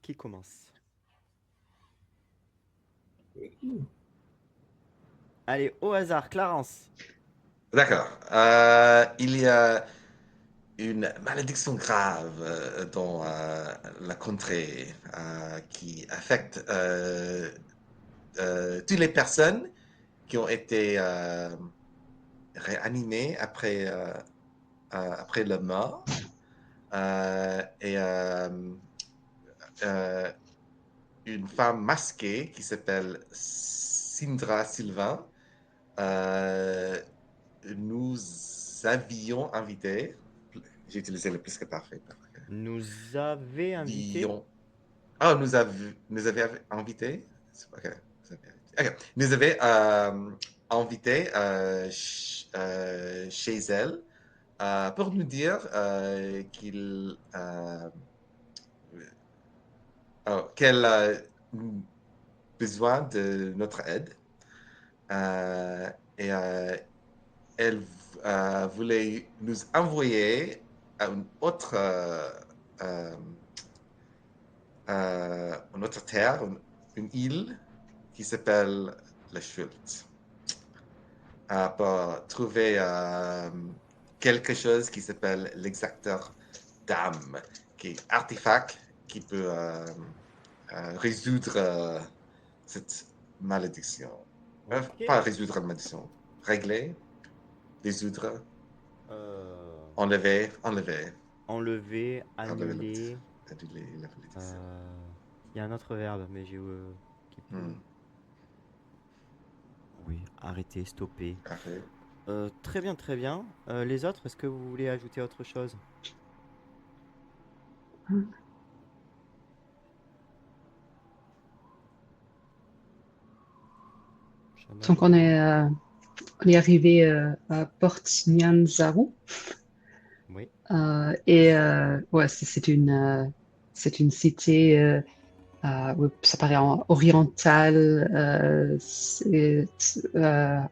qui commence? Allez, au hasard, Clarence. D'accord. Il y a une malédiction grave dans la contrée qui affecte toutes les personnes qui ont été réanimées après la mort. Et une femme masquée qui s'appelle Sindra Sylvain, nous avions invité, j'ai utilisé le plus que parfait. Nous avait invité. Oh, nous avez invité? Ok. Ok. Nous avez invité chez elle pour nous dire qu'elle a besoin de notre aide. Et elle voulait nous envoyer à euh, une autre terre, une île qui s'appelle la Schultz, pour trouver quelque chose qui s'appelle l'exacteur d'âme, qui est un artefact qui peut résoudre cette malédiction. Ok. Pas résoudre la malédiction, régler, résoudre, Euh, enlever enlever, la annuler. malédiction. Il y a un autre verbe, mais qui peut. Hmm, Oui, arrêter, stopper. parfait. Très bien, très bien. Les autres, est-ce que vous voulez ajouter autre chose? Donc Shamash? on est arrivé à Port Nyanzaru. Oui. Ouais, c'est une cité, ouais, ça paraît orientale,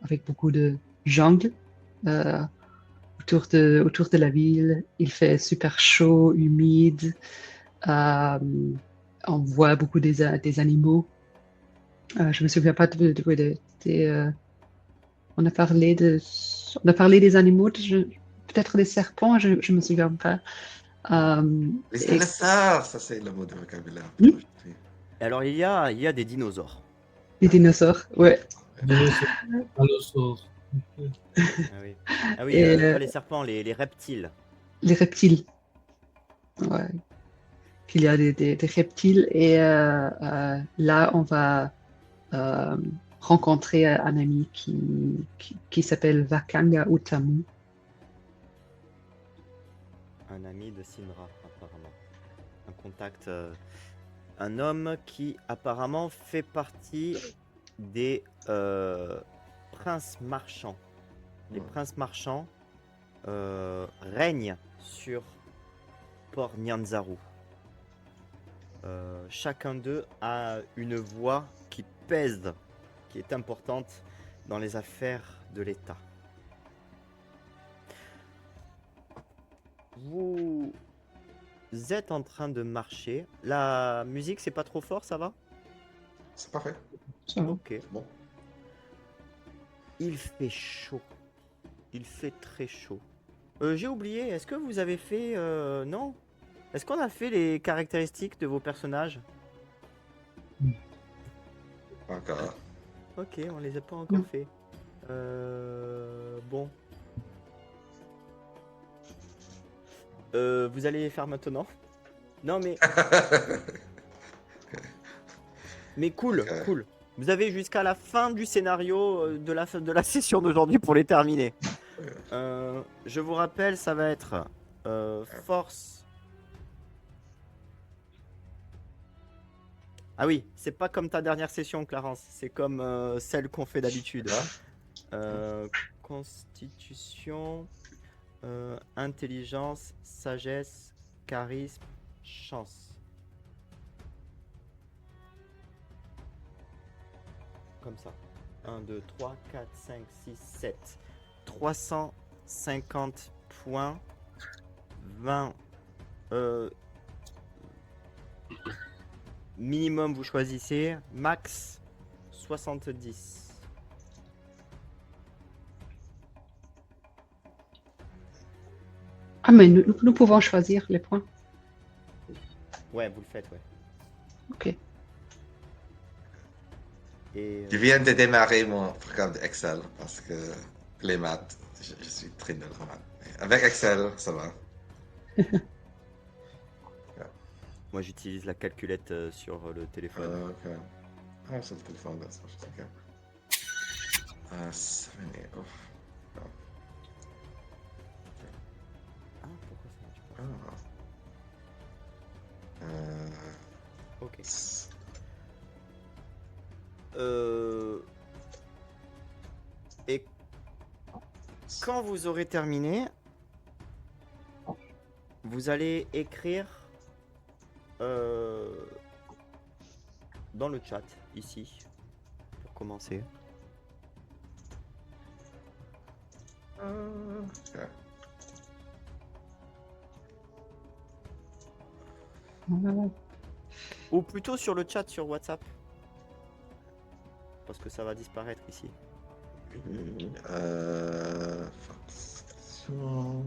avec beaucoup de jungle euh, autour de la ville. Il fait super chaud, humide. euh, on voit beaucoup des animaux. Je me souviens pas on a on a parlé des animaux, peut-être des serpents, je me souviens pas. Les Et LSR, ça c'est le mot de vocabulaire pour hmm, aujourd'hui. Alors, il y a des dinosaures. les dinosaures, ouais. Dinosaure. Allosaure. Ah oui. Ah oui, Et pas les serpents, les reptiles. les reptiles, ouais. Qu'il y a des reptiles et là on va euh, rencontrer un ami qui s'appelle Vakanga Utamu. Un ami de Sinra, apparemment. Un contact. Un homme qui, apparemment, fait partie des princes marchands. Les princes marchands règnent sur Port Nyanzaru. Chacun d'eux a une voix qui pèse, qui est importante dans les affaires de l'État. Vous êtes en train de marcher. La musique, c'est pas trop fort, ça va? C'est parfait. Ça va. Ok. Bon. Il fait chaud. Il fait très chaud. J'ai oublié, est-ce que vous avez fait... non? Est-ce qu'on a fait les caractéristiques de vos personnages? Encore. Ok, on les a pas encore Non. fait. Bon. Vous allez les faire maintenant? Non mais... Mais cool, Ok. cool. Vous avez jusqu'à la fin du scénario de la session d'aujourd'hui pour les terminer. Je vous rappelle, ça va être force. Ah oui, c'est pas comme ta dernière session, Clarence. C'est comme celle qu'on fait d'habitude. Constitution, intelligence, sagesse, charisme, chance. Comme ça. 1, 2, 3, 4, 5, 6, 7. 350 points. 20. minimum, vous choisissez. Max, 70. Ah, mais nous pouvons choisir les points. Ouais, vous le faites, ouais. Ok. Et Je viens de démarrer mon programme d'Excel parce que les maths, je suis très nul en maths. Mais avec Excel, ça va. moi, j'utilise la calculette sur le téléphone. Ok. Ah, c'est le téléphone, là, ça, je sais que. 70. Ouf. Ah, pourquoi ça marche pas? Ah. Ok. Et quand vous aurez terminé, vous allez écrire dans le chat, ici, pour commencer. Ok. Voilà. Ou plutôt sur le chat sur WhatsApp. Parce que ça va disparaître ici. Fonction.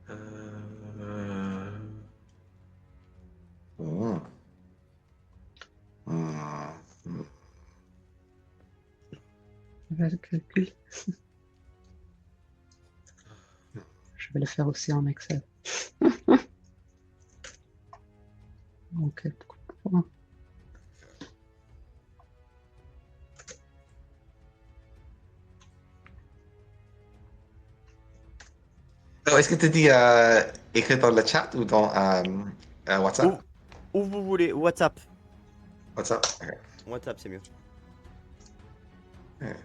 Hmm. Hmm. Je vais le calcul. Je vais le faire aussi en Excel. Ok. Oh, est-ce que tu dis écrire dans le chat ou dans WhatsApp? Où vous voulez, WhatsApp. WhatsApp? Ok. WhatsApp, c'est mieux. Ouais.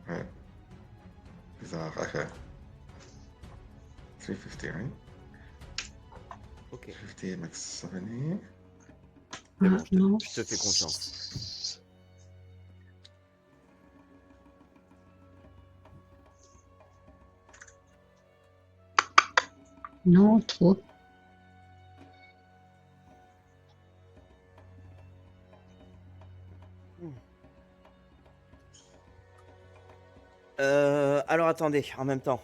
Ouais. Bizarre, ok. 350, right? Ok. 50 max 70. C'est bon, Non. je te fais confiance. Non, trop. Alors attendez, en même temps.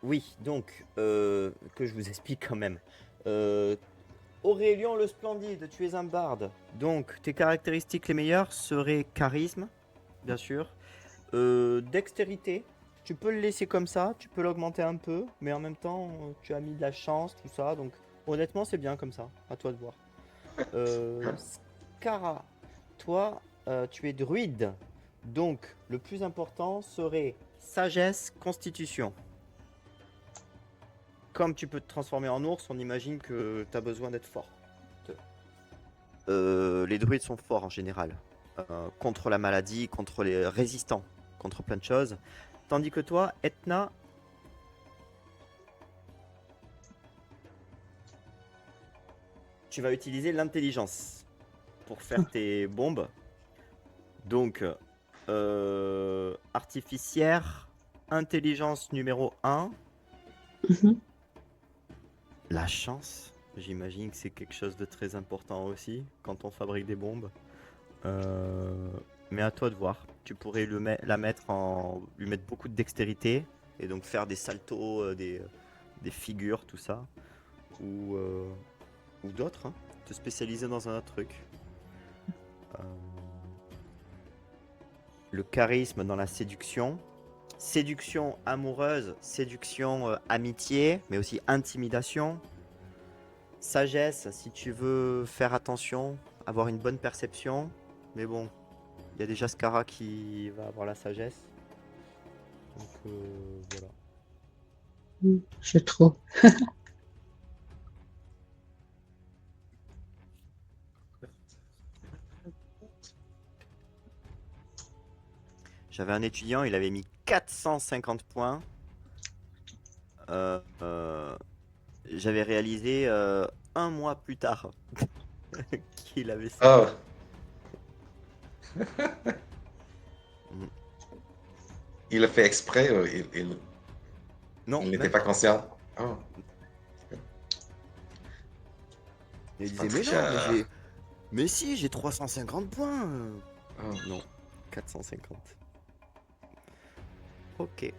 Oui, donc, que je vous explique quand même. Aurélien le Splendide, tu es un barde. Donc, tes caractéristiques les meilleures seraient charisme, bien sûr. Dextérité, tu peux le laisser comme ça, tu peux l'augmenter un peu, mais en même temps, tu as mis de la chance, tout ça. Donc, honnêtement, c'est bien comme ça. À toi de voir. Scara, toi, tu es druide. Donc, le plus important serait sagesse, constitution. Comme tu peux te transformer en ours, on imagine que tu as besoin d'être fort. Les druides sont forts en général. Contre la maladie, contre les résistants, contre plein de choses. Tandis que toi, Etna, tu vas utiliser l'intelligence pour faire tes bombes. Donc, artificière, intelligence numéro 1. Mhm. La chance, j'imagine que c'est quelque chose de très important aussi quand on fabrique des bombes. Mais à toi de voir. Tu pourrais la mettre lui mettre beaucoup de dextérité et donc faire des saltos, des figures, tout ça. Ou d'autres, hein. Te spécialiser dans un autre truc. Le charisme dans la séduction. Séduction amoureuse, séduction amitié, mais aussi intimidation. Sagesse, si tu veux faire attention, avoir une bonne perception. Mais bon, il y a déjà Scara qui va avoir la sagesse. Donc voilà. Je trop. J'avais un étudiant, il avait mis 450 points. J'avais réalisé un mois plus tard qu'il avait ça. Oh, Il le fait exprès ou Non, il n'était même pas pas. conscient? Oh, Il c'est pas disait, un mais non, mais tricheur. j'ai. Mais si, j'ai 350 points. Oh. Non, 450. Ok.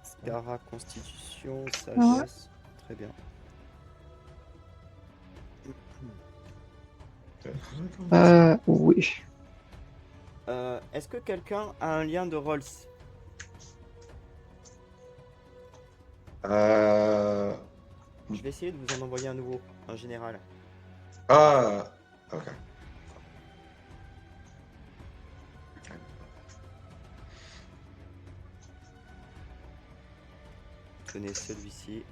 Scara, Constitution, Sagesse. Très bien. Oui. Est-ce que quelqu'un a un lien de Rolls? Euh... Je vais essayer de vous en envoyer un nouveau, en général. Ah, ok. Tenez celui-ci.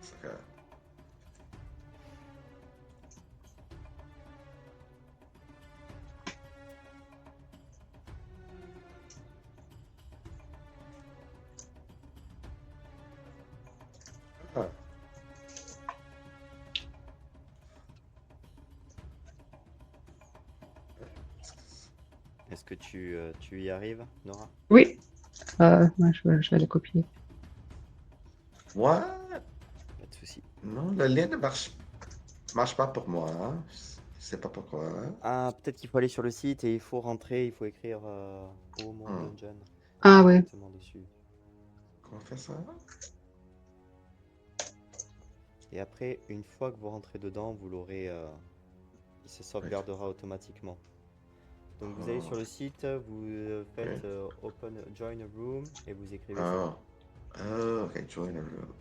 Ok. Ah. Est-ce que tu y arrives, Nora? Oui. Ouais, je vais le copier. Moi, Pas de souci. non, le lien ne marche pas pour moi. Hein. Je sais pas pourquoi. Hein. Ah, peut-être qu'il faut aller sur le site et il faut rentrer, il faut écrire Oh mon Hmm. dungeon Ah ouais. directement dessus. Comment faire ça? Et après, une fois que vous rentrez dedans, vous l'aurez. Il se sauvegardera automatiquement. Donc vous allez sur le site, vous faites Open Join a Room et vous écrivez ça. Oh, ok, join a room.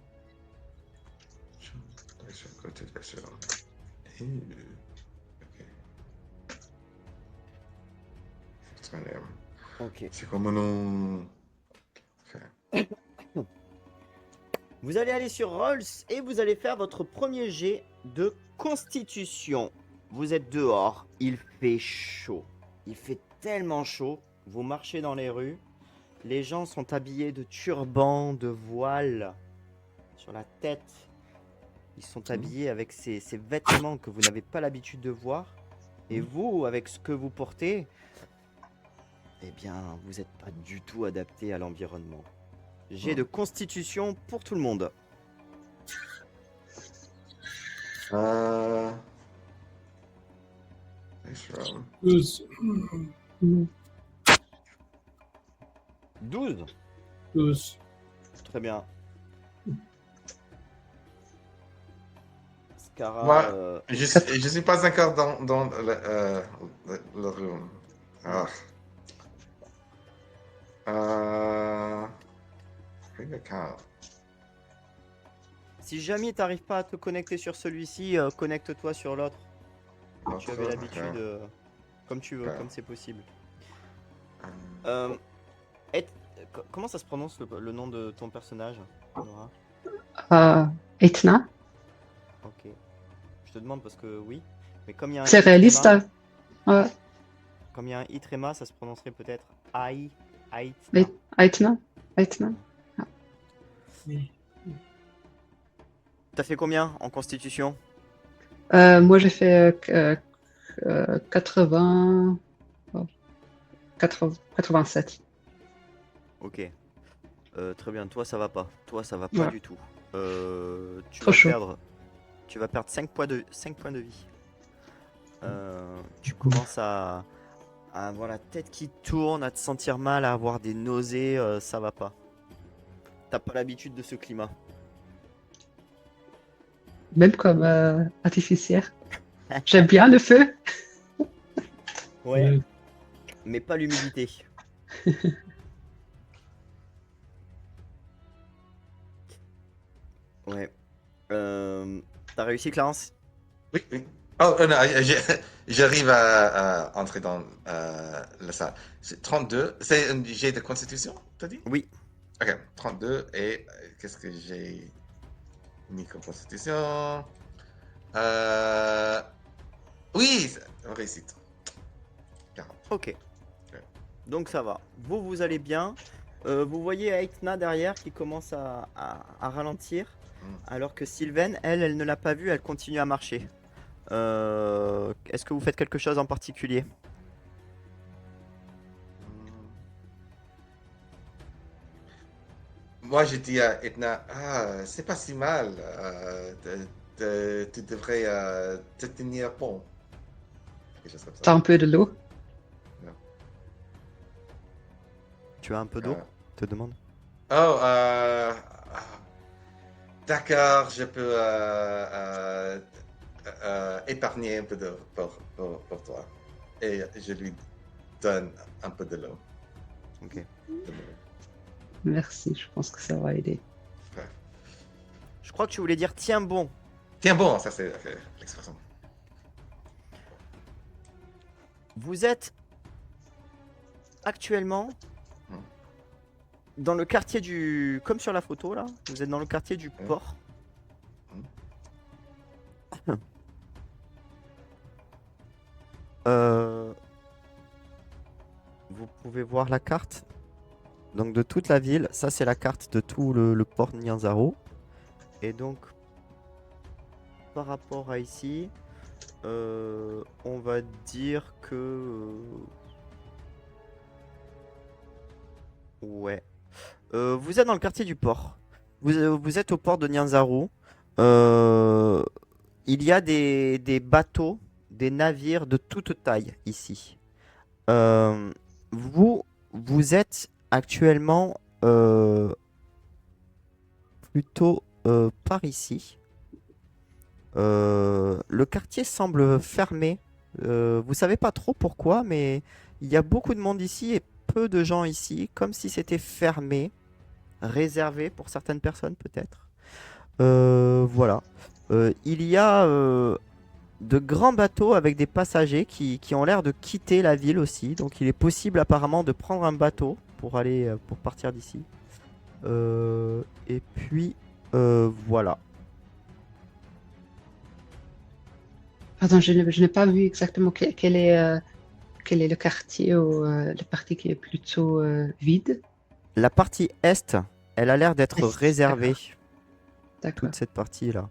Go to the show. Ok. What's my name? Ok. C'est comme un nom. Ok. Vous allez aller sur Rolls et vous allez faire votre premier jet de constitution. Vous êtes dehors, il fait chaud. Il fait tellement chaud. Vous marchez dans les rues. Les gens sont habillés de turbans, de voiles sur la tête. Ils sont habillés avec ces vêtements que vous n'avez pas l'habitude de voir. Et vous, avec ce que vous portez, eh bien, vous n'êtes pas du tout adapté à l'environnement. Jet de constitution pour tout le monde. Nice room. 12. Non. 12. 12. Très bien. Scara, Moi, je suis pas encore dans le room. Ah. Ring account. si jamais tu n'arrives pas à te connecter sur celui-ci, connecte-toi sur l'autre. Tu avais l'habitude, comme tu veux, Ok. comme c'est possible. Euh, Comment ça se prononce le nom de ton personnage, Nora? Etna. Ok. Je te demande parce que oui, mais comme il y a un C'est réaliste. i-tréma, Ouais. comme il y a un i-tréma, ça se prononcerait peut-être Aïtna. Etna. Etna. T'as fait combien en constitution? Moi, j'ai fait 80... 87. Ok. Très bien. Toi, ça va pas. Toi, ça va pas Ouais. du tout. Tu Trop vas chaud. perdre. Tu vas perdre 5 points de vie. Tu commences à avoir la tête qui tourne, à te sentir mal, à avoir des nausées. Ça va pas. T'as pas l'habitude de ce climat. Même comme artificière. J'aime bien le feu. Ouais. Mais pas l'humidité. Ouais. T'as réussi, Clarence? Oui, oui. Oh, non, j'arrive à entrer dans la salle. C'est 32. C'est un jet de constitution, t'as dit? Oui. Ok, 32. Et qu'est-ce que j'ai mis comme constitution? Oui, réussite. 40. Ok. Donc ça va. Vous allez bien. Vous voyez Aitna derrière qui commence à ralentir, Mm. alors que Sylvain, elle ne l'a pas vu, elle continue à marcher. Est-ce que vous faites quelque chose en particulier? Moi, je dis à Edna, c'est pas si mal. Tu devrais te tenir bon. Quelque chose comme ça. T'as un peu de l'eau? Tu as un peu d'eau? Euh, Te demande. oh, d'accord, je peux épargner un peu d'eau pour toi. Et je lui donne un peu de l'eau. Ok. De l'eau. Merci, je pense que ça va aider. Ouais. Je crois que tu voulais dire tiens bon. Tiens bon, ça c'est l'expression. Vous êtes actuellement Hmm. dans le quartier du... Comme sur la photo là, vous êtes dans le quartier du Hmm. port. Vous pouvez voir la carte donc de toute la ville. Ça c'est la carte de tout le port de Nyanzaru. Et donc par rapport à ici, on va dire que... ouais. Vous êtes dans le quartier du port. Vous êtes au port de Nyanzaru. Il y a des bateaux, des navires de toute taille ici. Vous êtes actuellement plutôt par ici. Le quartier semble fermé. Vous savez pas trop pourquoi, mais il y a beaucoup de monde ici et peu de gens ici, comme si c'était fermé, réservé pour certaines personnes peut-être. Voilà. Il y a de grands bateaux avec des passagers qui ont l'air de quitter la ville aussi. Donc il est possible apparemment de prendre un bateau pour aller pour partir d'ici. Et puis voilà. Pardon, je n'ai pas vu exactement quel est le quartier ou la partie qui est plutôt vide. La partie est, elle a l'air d'être Est, réservée. D'accord. Toute cette partie là.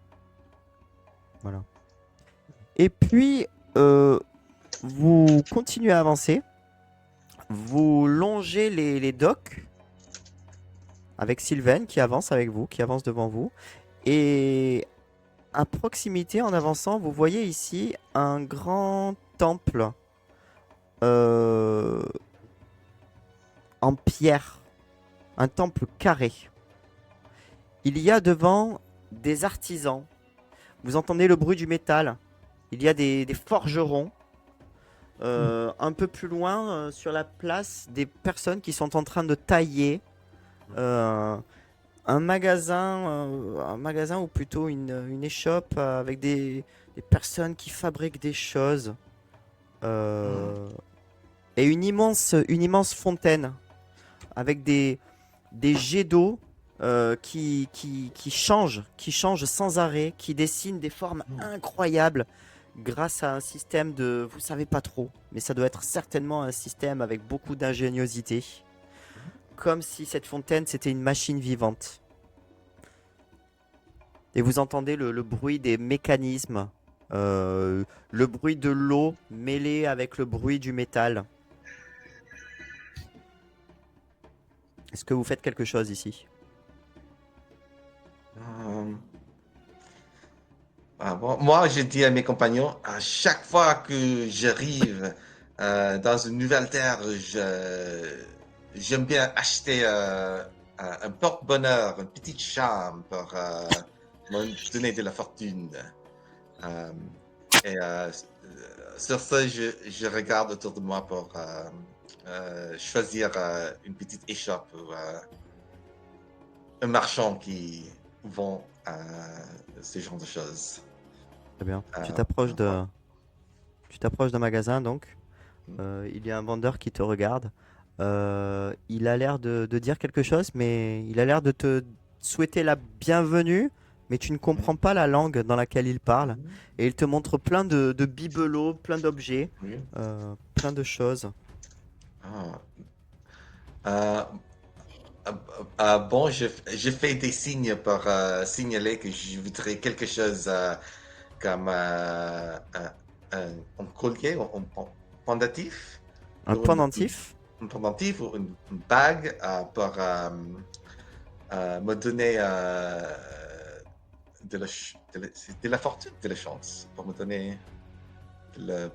Voilà. Et puis vous continuez à avancer. Vous longez les docks avec Sylvain qui avance avec vous, qui avance devant vous. Et à proximité, en avançant, vous voyez ici un grand temple en pierre. Un temple carré. Il y a devant des artisans. Vous entendez le bruit du métal. Il y a des forgerons. Un peu plus loin, sur la place, des personnes qui sont en train de tailler. Un magasin ou plutôt une échoppe avec des personnes qui fabriquent des choses. Et une immense fontaine avec des jets d'eau qui changent sans arrêt, qui dessinent des formes incroyables grâce à un système de... Vous savez pas trop, mais ça doit être certainement un système avec beaucoup d'ingéniosité. Comme si cette fontaine, c'était une machine vivante. Et vous entendez le bruit des mécanismes, le bruit de l'eau mêlé avec le bruit du métal. Est-ce que vous faites quelque chose ici? Bon, moi, je dis à mes compagnons, à chaque fois que j'arrive dans une nouvelle terre, j'aime bien acheter un porte-bonheur, une petite chambre pour me donner de la fortune. Et sur ça, je regarde autour de moi pour choisir une petite échoppe ou un marchand qui vend ce genre de choses. Très bien. Tu t'approches d'un magasin donc. Il y a un vendeur qui te regarde. Il a l'air de dire quelque chose, mais il a l'air de te souhaiter la bienvenue, mais tu ne comprends pas la langue dans laquelle il parle. Et il te montre plein de bibelots, plein d'objets, Oui. plein de choses. Bon, je fais des signes pour signaler que je voudrais quelque chose comme un collier, un pendentif, Un ou pendentif. un pendentif ou une bague pour me donner de la fortune, de la chance, pour me donner de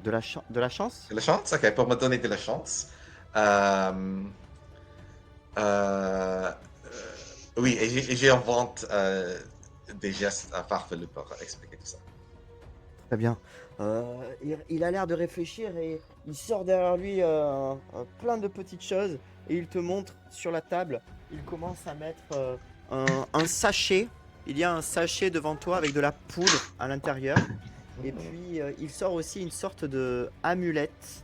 De la chance. la chance, ok, pour me donner de la chance. Euh, Euh, oui, et j'invente des gestes farfelus pour expliquer tout ça. Très bien. Il a l'air de réfléchir et il sort derrière lui plein de petites choses et il te montre sur la table. Il commence à mettre un sachet. Il y a un sachet devant toi avec de la poudre à l'intérieur. Et puis il sort aussi une sorte de amulette.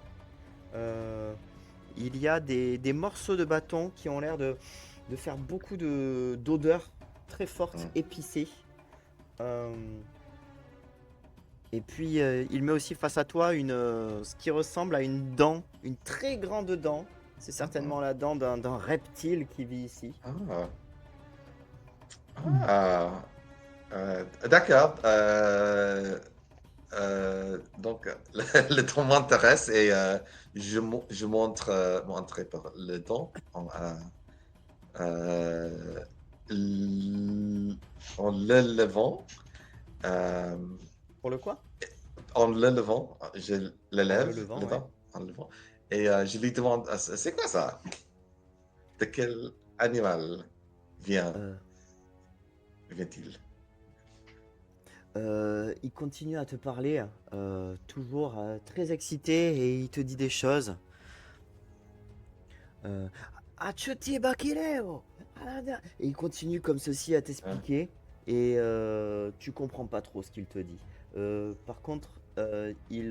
Il y a des morceaux de bâton qui ont l'air de faire beaucoup d'odeurs très fortes, épicées. Euh, Et puis il met aussi face à toi ce qui ressemble à une dent, une très grande dent. C'est certainement la dent d'un reptile qui vit ici. Ah. Ah. D'accord. Donc, le ton m'intéresse et je montrer par le don euh, en le levant. Euh, Pour le quoi? En le levant, je le En le lève, levant, le ouais. dent, en le levant. Et je lui demande, c'est quoi ça? De quel animal Euh, vient-il? il continue à te parler, toujours très excité, et il te dit des choses. Euh, Acheti bakileo. Et il continue comme ceci à t'expliquer, et tu comprends pas trop ce qu'il te dit. Par contre, il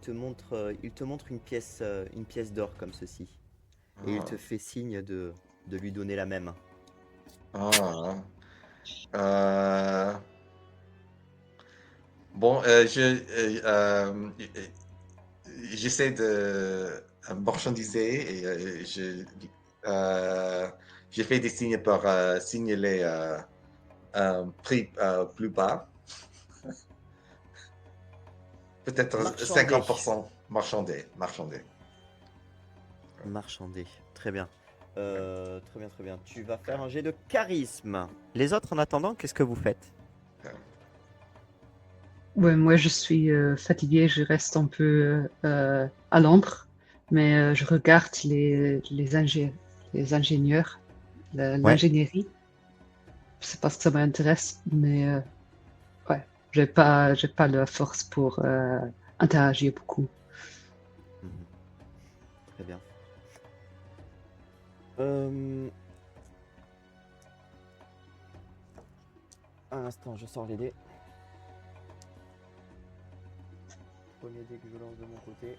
te montre une pièce d'or comme ceci, et il te fait signe de lui donner la même. Ah. Euh, bon, j'essaie de marchandiser et j'ai fait des signes pour signaler un prix plus bas. Peut-être Marchander. 50% marchandé. Marchander. Très bien. Très bien, très bien. Tu vas faire un jet de charisme. Les autres, en attendant, qu'est-ce que vous faites? Ouais, moi je suis fatiguée, je reste un peu à l'ombre, mais je regarde les ingénieurs, Ouais. l'ingénierie. C'est parce que ça m'intéresse, mais ouais, j'ai pas la force pour interagir beaucoup. Mhm. Très bien. Un instant, je sors les dés. Premier dé que je lance de mon côté.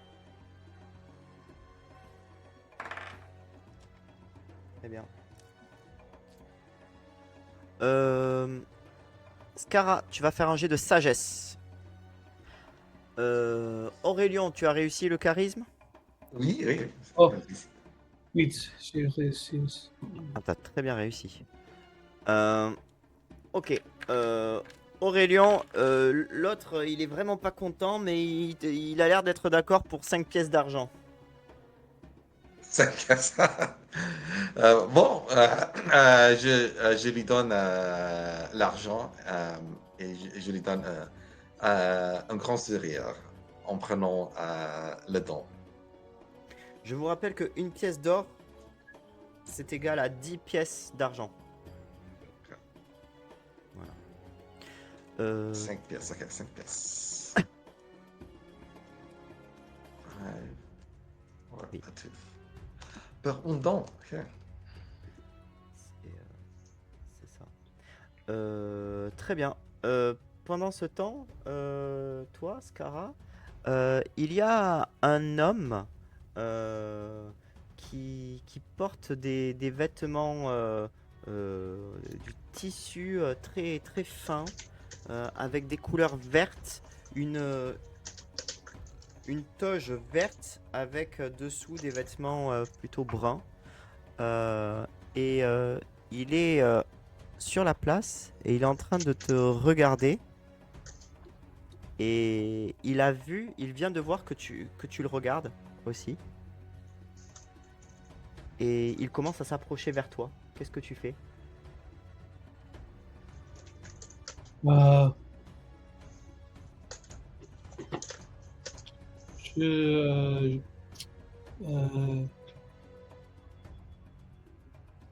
Très bien. Scara, tu vas faire un jet de sagesse. Aurélien, tu as réussi le charisme? Oui, oui. Oh. 8, j'ai réussi aussi. Ah, t'as très bien réussi. Ok. Aurélien, l'autre, il est vraiment pas content, mais il a l'air d'être d'accord pour 5 pièces d'argent. Ça casse. Bon, je lui donne l'argent et je lui donne un grand sourire en prenant le don. Je vous rappelle qu'une pièce d'or, c'est égal à 10 pièces d'argent. Voilà. 5 pièces, ok, 5 pièces. Ouais, Oui. pas tout. Pour un don, ok. C'est ça. Très bien. Pendant ce temps, toi, Scara, il y a un homme qui porte des vêtements du tissu très, très fin, avec des couleurs vertes, une toge verte avec dessous des vêtements plutôt bruns. Euh, et il est sur la place et il est en train de te regarder. Et il vient de voir que tu le regardes aussi. Et il commence à s'approcher vers toi. Qu'est-ce que tu fais? Euh, je, euh,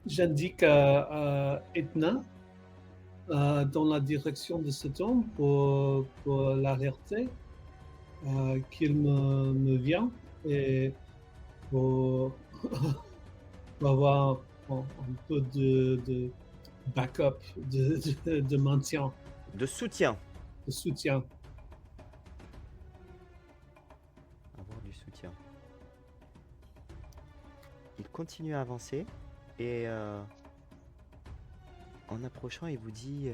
j'indique à Edna dans la direction de cet homme pour l'alerter qu'il me vient et pour, pour avoir un peu de backup, de maintien, De soutien. de soutien. Avoir du soutien. Il continue à avancer et en approchant, il vous dit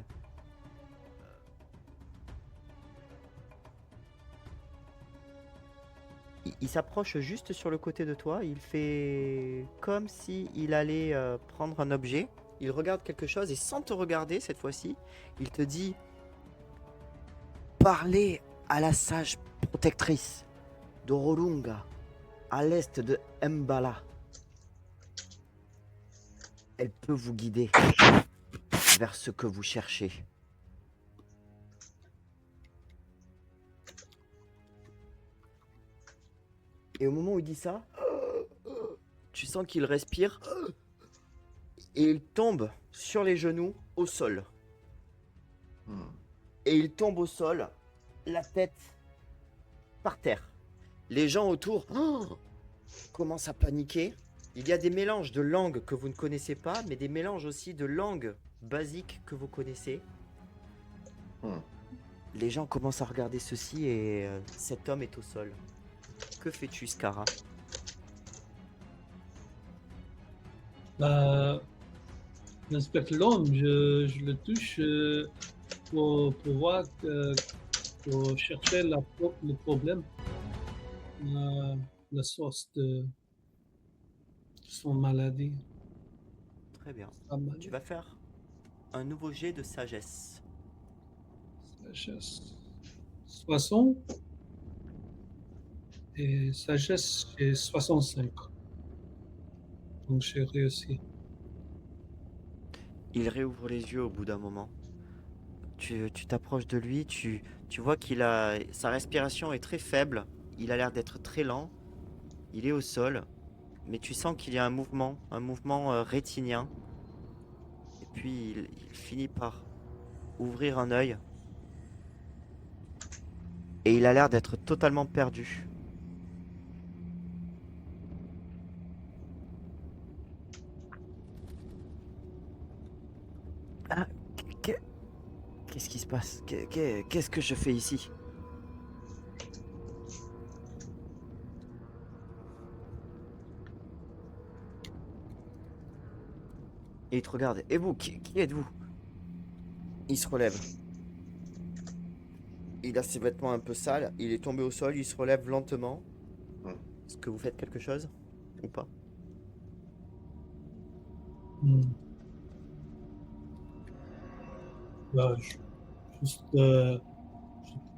il s'approche juste sur le côté de toi. Il fait comme si il allait prendre un objet. Il regarde quelque chose et sans te regarder cette fois-ci, il te dit parlez à la sage protectrice d'Orolunga, à l'est de Mbala. Elle peut vous guider vers ce que vous cherchez. Et au moment où il dit ça, tu sens qu'il respire et il tombe sur les genoux au sol. Hmm. Et il tombe au sol, la tête par terre. Les gens autour commencent à paniquer. Il y a des mélanges de langues que vous ne connaissez pas, mais des mélanges aussi de langues basiques que vous connaissez. Hmm. Les gens commencent à regarder ceci et cet homme est au sol. Que fais-tu, Scara? J'inspecte l'homme, je le touche pour voir, pour chercher le problème, la source de son maladie. Très bien. Sa maladie. Tu vas faire un nouveau jet de sagesse. Sagesse 60 et sagesse c'est 65. Donc j'ai réussi. Il réouvre les yeux au bout d'un moment. Tu t'approches de lui, tu vois qu'il a... Sa respiration est très faible. Il a l'air d'être très lent. Il est au sol. Mais tu sens qu'il y a un mouvement rétinien. Et puis il finit par ouvrir un œil. Et il a l'air d'être totalement perdu. Ah, qu'est-ce qui se passe? Qu'est-ce que je fais ici? Et il te regarde. Et vous, qui êtes-vous? Il se relève. Il a ses vêtements un peu sales. Il est tombé au sol. Il se relève lentement. Hmm. Est-ce que vous faites quelque chose? Ou pas? Bah, juste,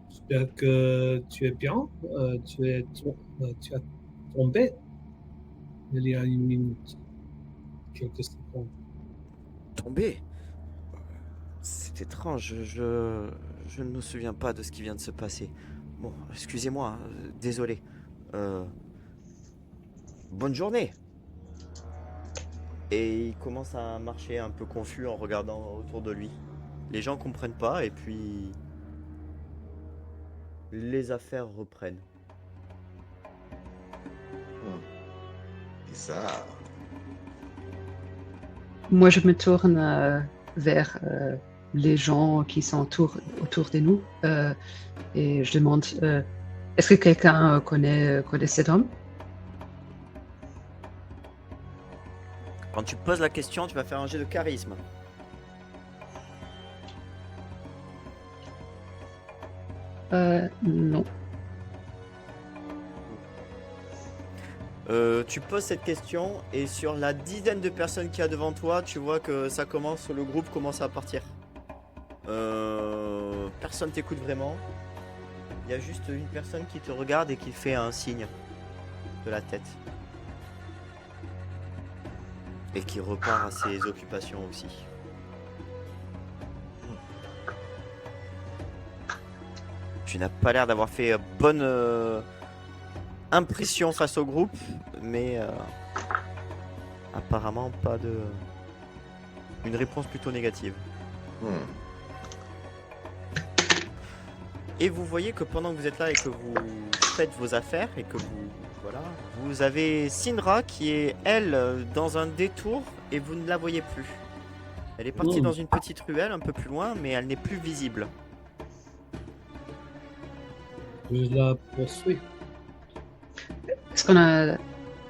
j'espère que tu es bien. Tu as tombé il y a une minute, quelques secondes. Tombé? C'est étrange. Je ne me souviens pas de ce qui vient de se passer. Bon, excusez-moi. Désolé. Euh, Bonne journée. Et il commence à marcher un peu confus en regardant autour de lui. Les gens comprennent pas et puis les affaires reprennent. Bizarre. Moi, je me tourne vers les gens qui sont autour de nous et je demande est-ce que quelqu'un connaît cet homme? Quand tu poses la question, tu vas faire un jet de charisme. Non. Tu poses cette question et sur la dizaine de personnes qu'il y a devant toi, tu vois que le groupe commence à partir. Personne t'écoute vraiment. Il y a juste une personne qui te regarde et qui fait un signe de la tête. Et qui repart à ses occupations aussi. Tu n'as pas l'air d'avoir fait bonne impression face au groupe, mais apparemment pas de... Une réponse plutôt négative. Hmm. Et vous voyez que pendant que vous êtes là et que vous faites vos affaires et que vous avez Syndra qui est elle dans un détour et vous ne la voyez plus. Elle est partie dans une petite ruelle un peu plus loin, mais elle n'est plus visible. Je la poursuis. Est-ce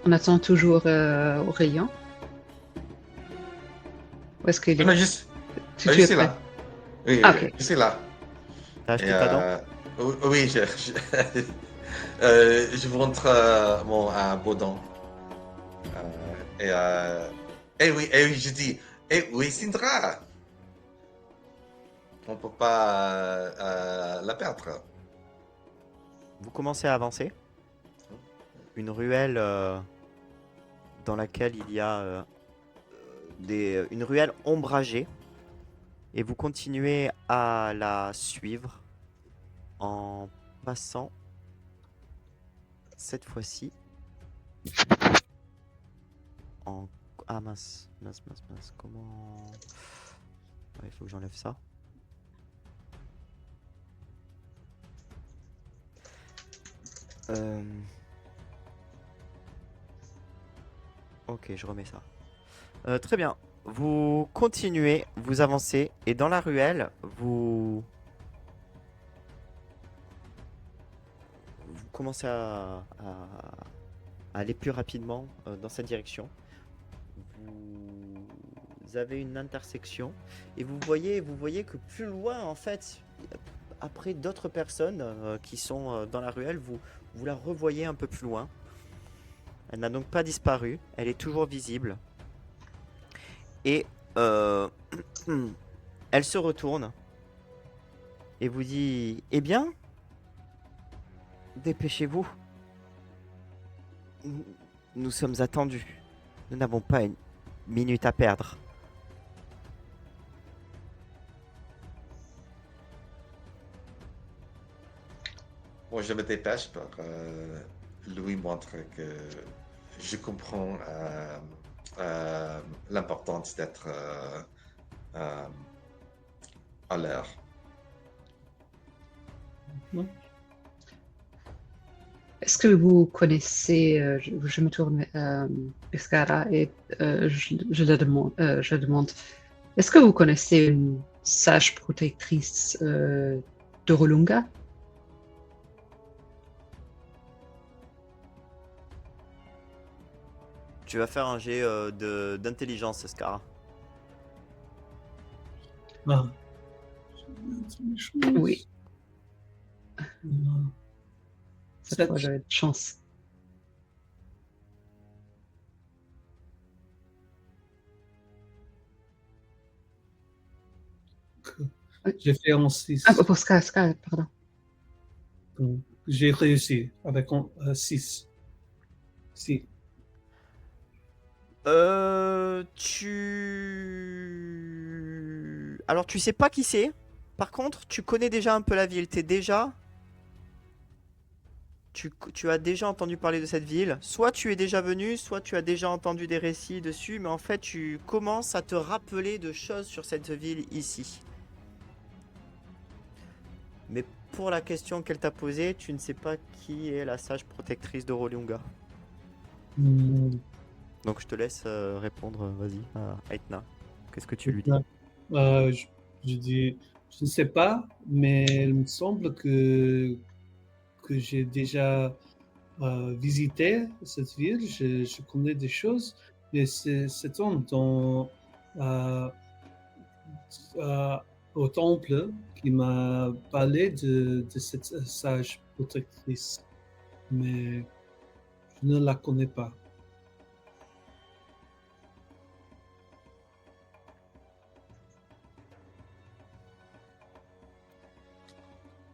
on attend toujours au rayon? Ou est-ce qu'il est... Non, tu je es suis prêt? là. Oui, Ah, ok. je suis là. T'as acheté Et, ta dent? oui, je vous montre mon beau dent. Et oui, je dis, oui, Syndra. On peut pas la perdre. Vous commencez à avancer. Une ruelle dans laquelle il y a une ruelle ombragée. Et vous continuez à la suivre en passant cette fois-ci en... Ah mince, comment... Il faut que j'enlève ça. Ok, je remets ça. Très bien. Vous continuez, vous avancez, et dans la ruelle, vous commencez à aller plus rapidement dans cette direction. Vous avez une intersection, et vous voyez que plus loin, en fait, après d'autres personnes qui sont dans la ruelle, vous la revoyez un peu plus loin. Elle n'a donc pas disparu, elle est toujours visible. Et elle se retourne et vous dit: Eh bien, dépêchez-vous. Nous sommes attendus. Nous n'avons pas une minute à perdre. Bon, je me dépêche pour lui montrer que je comprends l'importance d'être à l'heure. Est-ce que vous connaissez, je me tourne vers Escara et je le demande, est-ce que vous connaissez une sage protectrice de Rolunga? Tu vas faire un jet d'intelligence, Scara. Ah. Oui, cette Sept. fois j'avais de chance. J'ai fait en 6. Ah, pour Scar, pardon. J'ai réussi avec 6. Si. Alors, tu sais pas qui c'est. Par contre, tu connais déjà un peu la ville. Tu as déjà entendu parler de cette ville. Soit tu es déjà venu, soit tu as déjà entendu des récits dessus. Mais en fait, tu commences à te rappeler de choses sur cette ville ici. Mais pour la question qu'elle t'a posée, tu ne sais pas qui est la sage protectrice de Rolunga. Donc je te laisse répondre, vas-y, à Aetna. Qu'est-ce que tu lui dis? Je dis, je ne sais pas, mais il me semble que j'ai déjà visité cette ville. Je connais des choses, mais c'est dans au temple qui m'a parlé de cette sage protectrice. Mais ne la connais pas.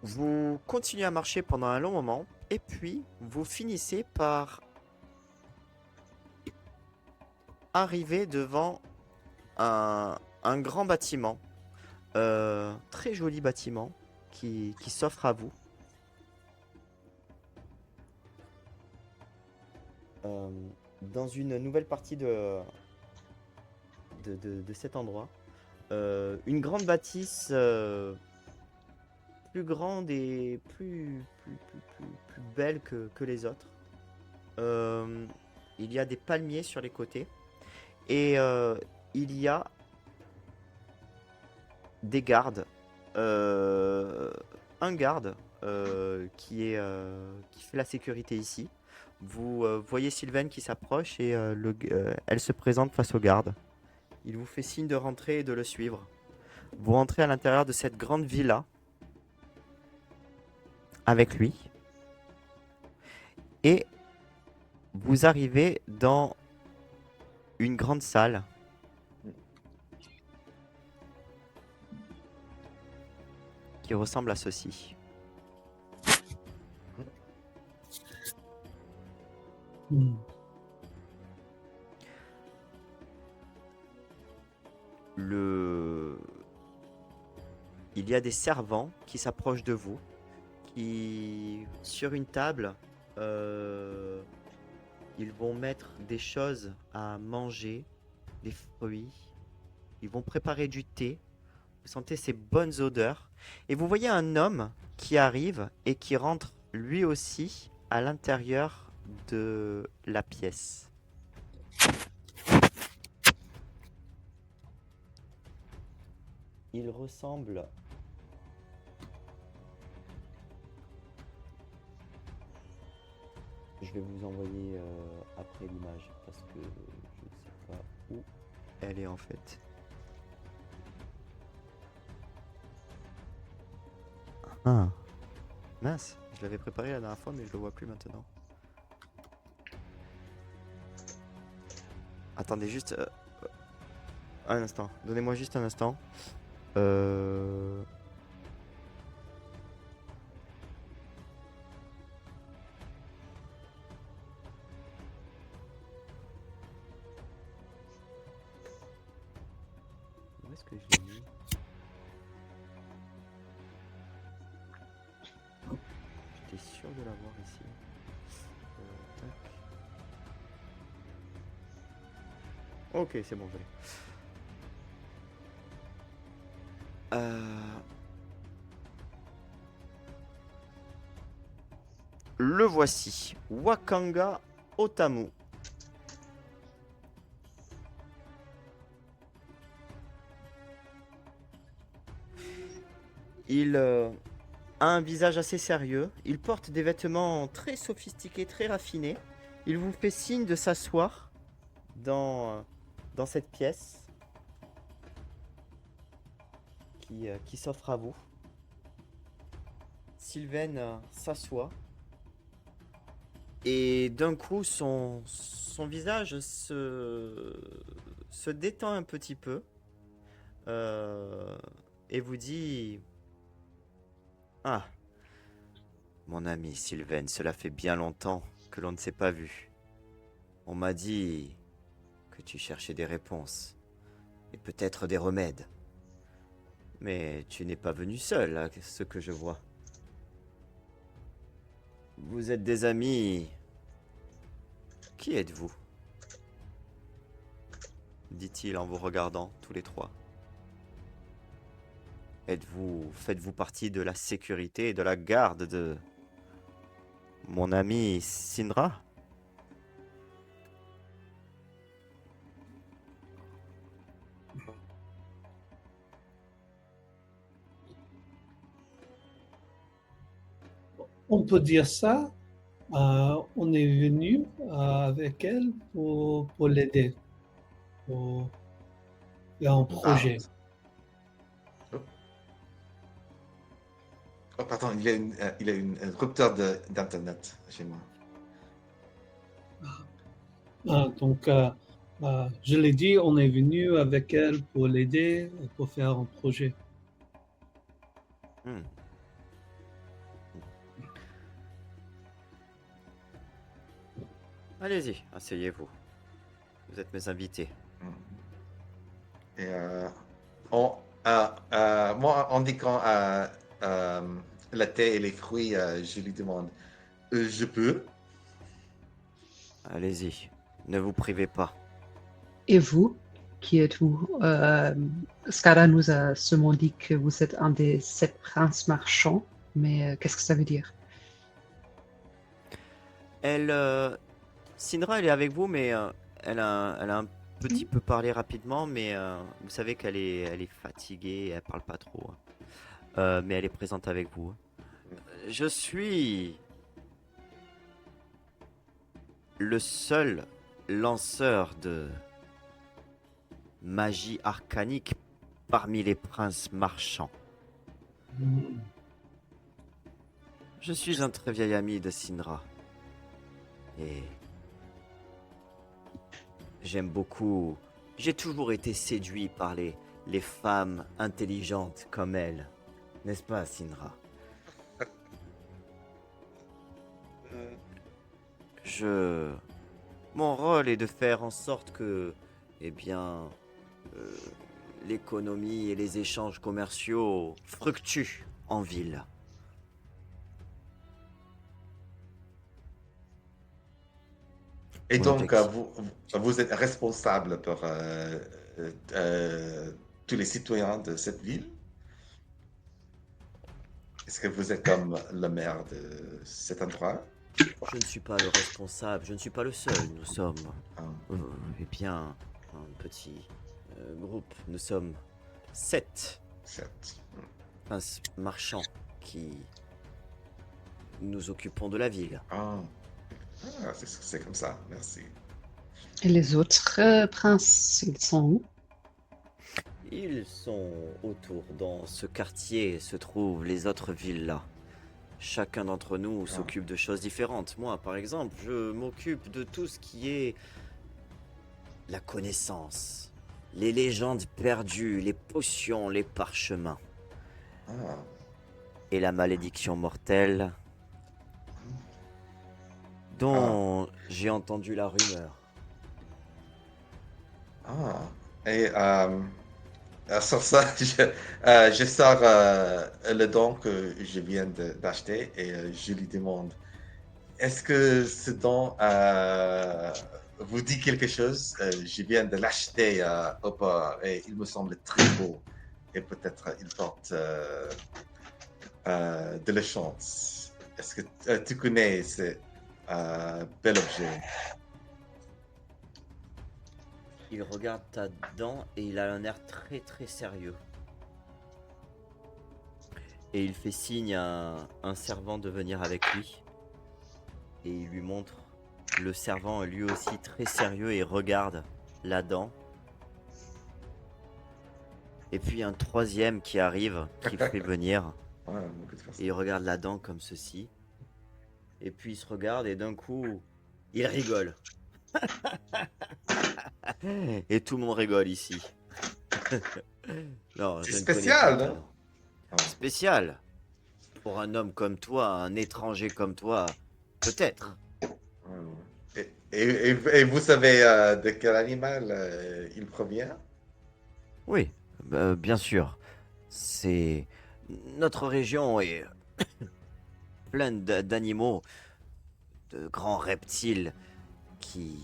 Vous continuez à marcher pendant un long moment, et puis vous finissez par arriver devant un grand bâtiment, très joli bâtiment qui s'offre à vous. Euh, dans une nouvelle partie de cet endroit. Une grande bâtisse plus grande et plus belle que les autres. Il y a des palmiers sur les côtés. Et il y a des gardes. Un garde qui fait la sécurité ici. Vous voyez Sylvaine qui s'approche et elle se présente face au garde. Il vous fait signe de rentrer et de le suivre. Vous rentrez à l'intérieur de cette grande villa avec lui. Et vous arrivez dans une grande salle qui ressemble à ceci. Hmm. Il y a des servants qui s'approchent de vous, qui, sur une table, ils vont mettre des choses à manger, des fruits. Ils vont préparer du thé. Vous sentez ces bonnes odeurs. Et vous voyez un homme qui arrive et qui rentre lui aussi à l'intérieur de la pièce. Il ressemble Je vais vous envoyer après l'image parce que je ne sais pas où elle est en fait. Ah, mince, je l'avais préparé la dernière fois mais je le vois plus maintenant. Attendez juste un instant, donnez-moi juste un instant. Euh... Où est-ce que je l'ai mis? J'étais sûr de l'avoir ici. Tac. Ok, c'est bon, je l'ai. Le voici, Wakanga Otamu. Il a un visage assez sérieux. Il porte des vêtements très sophistiqués, très raffinés. Il vous fait signe de s'asseoir dans cette pièce qui s'offre à vous. Sylvaine s'assoit. Et d'un coup, son visage se détend un petit peu. Et vous dit... Ah, mon ami Sylvaine, cela fait bien longtemps que l'on ne s'est pas vu. On m'a dit que tu cherchais des réponses et peut-être des remèdes. Mais tu n'es pas venu seul, à ce que je vois. Vous êtes des amis. Qui êtes-vous? Dit-il en vous regardant tous les trois. Faites-vous partie de la sécurité et de la garde de mon ami Syndra? On peut dire ça. On est venu avec elle pour l'aider. Pour faire un projet. Oh, pardon, il y a une rupture d'internet chez moi. Donc, je l'ai dit, on est venu avec elle pour l'aider, pour faire un projet. Hmm. Allez-y, asseyez-vous. Vous êtes mes invités. Et moi, en indiquant la thé et les fruits, je lui demande, je peux? Allez-y, ne vous privez pas. Et vous, qui êtes-vous? Skara nous a seulement dit que vous êtes un des 7 princes marchands, mais qu'est-ce que ça veut dire? Elle, Sindra, elle est avec vous, mais elle a un petit peu parlé rapidement, mais vous savez elle est fatiguée, elle parle pas trop. Mais elle est présente avec vous. Je suis le seul lanceur de magie arcanique parmi les princes marchands. Je suis un très vieil ami de Sindra. Et j'aime beaucoup. J'ai toujours été séduit par les femmes intelligentes comme elle. N'est-ce pas, Sindra? Je... Mon rôle est de faire en sorte que, eh bien, euh, l'économie et les échanges commerciaux fructuent en ville. Et Mon donc, objectif. vous êtes responsable pour tous les citoyens de cette ville? Est-ce que vous êtes comme le maire de cet endroit? Je ne suis pas le responsable, je ne suis pas le seul. Nous sommes, Ah, euh, eh bien, un petit groupe. Nous sommes 7 certes. princes marchands qui nous occupons de la ville. Ah, c'est comme ça, merci. Et les autres princes, ils sont où? Ils sont autour. Dans ce quartier se trouvent les autres villas. Chacun d'entre nous s'occupe de choses différentes. Moi, par exemple, je m'occupe de tout ce qui est la connaissance, les légendes perdues, les potions, les parchemins Ah, et la malédiction mortelle ah, dont j'ai entendu la rumeur. ah. Et sur ça, je sors le don que je viens d'acheter et je lui demande, est-ce que ce don vous dit quelque chose? Je viens de l'acheter au port et il me semble très beau et peut-être il porte de la chance. Est-ce que tu connais ce bel objet? Il regarde ta dent et il a un air très très sérieux. Et il fait signe à un servant de venir avec lui. Et il lui montre. Le servant est lui aussi très sérieux et regarde la dent. Et puis un troisième qui arrive, qui le fait venir. Ouais, beaucoup de personnes. Et il regarde la dent comme ceci. Et puis il se regarde et d'un coup, il rigole. Et tout le monde rigole ici. Non, C'est je ne connais pas spécial, ta non? dent. Spécial. Pour un homme comme toi, un étranger comme toi, peut-être. Et vous savez de quel animal il provient? Oui, bien sûr. C'est... Notre région est pleine d'animaux, de grands reptiles qui,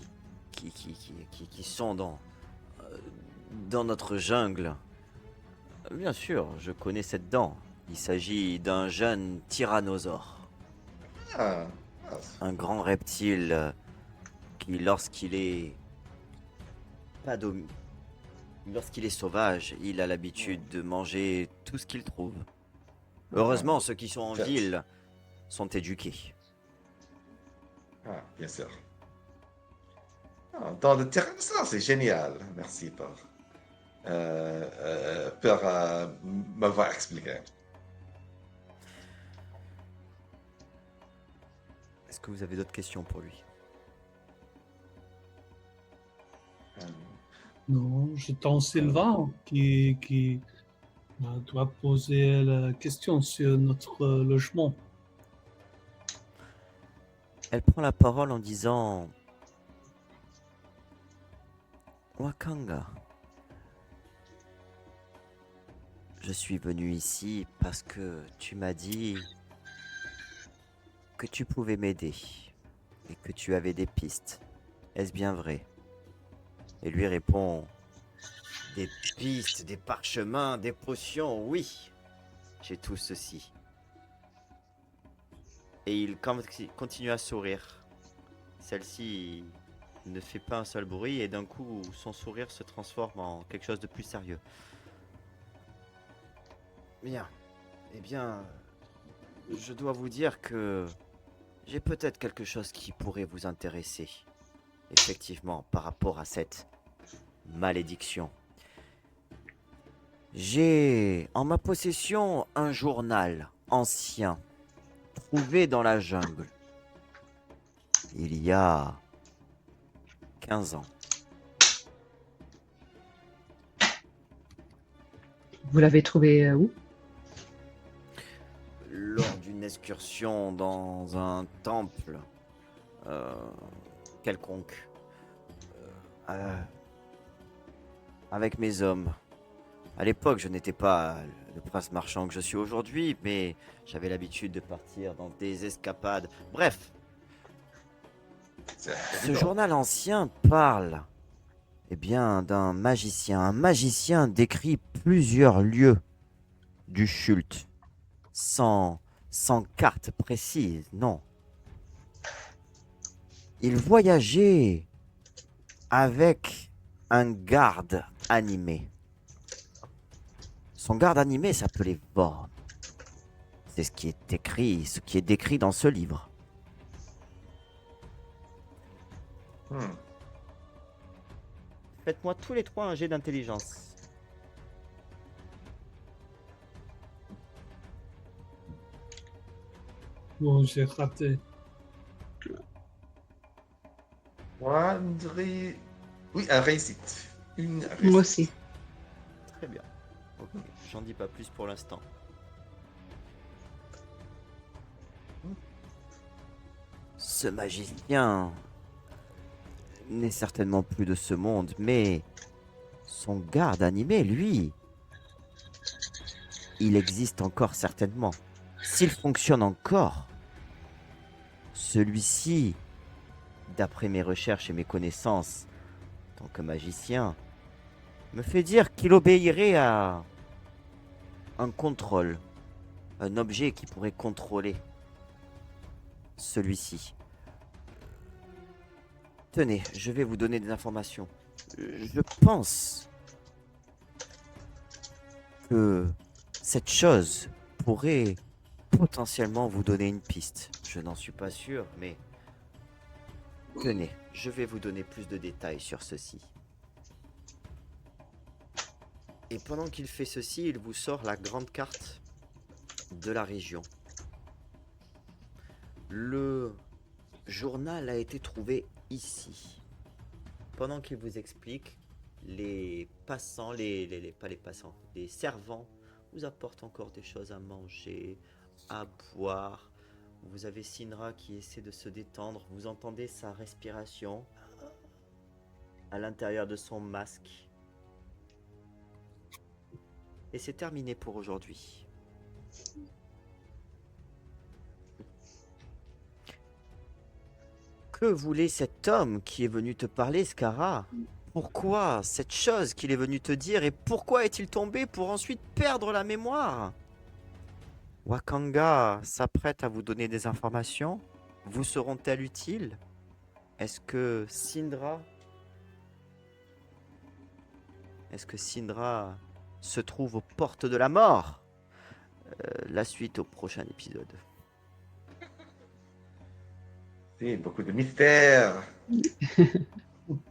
qui sont dans notre jungle. Bien sûr, je connais cette dent. Il s'agit d'un jeune tyrannosaure. Ah, Un grand reptile qui, pas dom- lorsqu'il est sauvage, il a l'habitude de manger tout ce qu'il trouve. Heureusement, ceux qui sont en certes. ville sont éduqués. Bien sûr. Dans le tyrannosaure, c'est génial. Merci pour m'avoir expliqué. Est-ce que vous avez d'autres questions pour lui? Non, j'attends Sylvain qui doit poser la question sur notre logement. Elle prend la parole en disant Wakanga, je suis venu ici parce que tu m'as dit que tu pouvais m'aider et que tu avais des pistes. Est-ce bien vrai? Et lui répond des pistes, des parchemins, des potions, oui, j'ai tout ceci. Et il continue à sourire. Celle-ci ne fait pas un seul bruit et d'un coup son sourire se transforme en quelque chose de plus sérieux. Bien. Eh bien, je dois vous dire que j'ai peut-être quelque chose qui pourrait vous intéresser. Effectivement, par rapport à cette malédiction. J'ai en ma possession un journal ancien, trouvé dans la jungle, il y a 15 ans. Vous l'avez trouvé où? Lors d'une excursion dans un temple euh, quelconque, euh, avec mes hommes. À l'époque, je n'étais pas le prince marchand que je suis aujourd'hui, mais j'avais l'habitude de partir dans des escapades. Bref, C'est ce évident. journal ancien parle, eh bien, d'un magicien. Un magicien décrit plusieurs lieux du Chult, sans, sans carte précise, non. Il voyageait avec un garde animé. Son garde animé s'appelait Vorn. C'est ce qui est écrit, ce qui est décrit dans ce livre. Hmm. Faites-moi tous les trois un jet d'intelligence. Bon, j'ai raté. Moi, André... Oui, un réussite. Une réussite. Moi aussi. Très bien. Ok, j'en dis pas plus pour l'instant. Ce magicien n'est certainement plus de ce monde, mais son garde animé, lui, il existe encore certainement. S'il fonctionne encore, celui-ci, d'après mes recherches et mes connaissances en tant que magicien, me fait dire qu'il obéirait à un contrôle, un objet qui pourrait contrôler celui-ci. Tenez, je vais vous donner des informations. Je pense que cette chose pourrait potentiellement vous donner une piste. Je n'en suis pas sûr, mais tenez, je vais vous donner plus de détails sur ceci. Et pendant qu'il fait ceci, il vous sort la grande carte de la région. Le journal a été trouvé ici. Pendant qu'il vous explique, les passants, pas les passants, les servants vous apportent encore des choses à manger, à boire. Vous avez Sinra qui essaie de se détendre. Vous entendez sa respiration à l'intérieur de son masque. Et c'est terminé pour aujourd'hui. Que voulait cet homme qui est venu te parler, Skara? Pourquoi cette chose qu'il est venu te dire et pourquoi est-il tombé pour ensuite perdre la mémoire? Wakanga s'apprête à vous donner des informations. Vous seront-elles utiles? Est-ce que Syndra se trouve aux portes de la mort? La suite au prochain épisode. C'est beaucoup de mystères.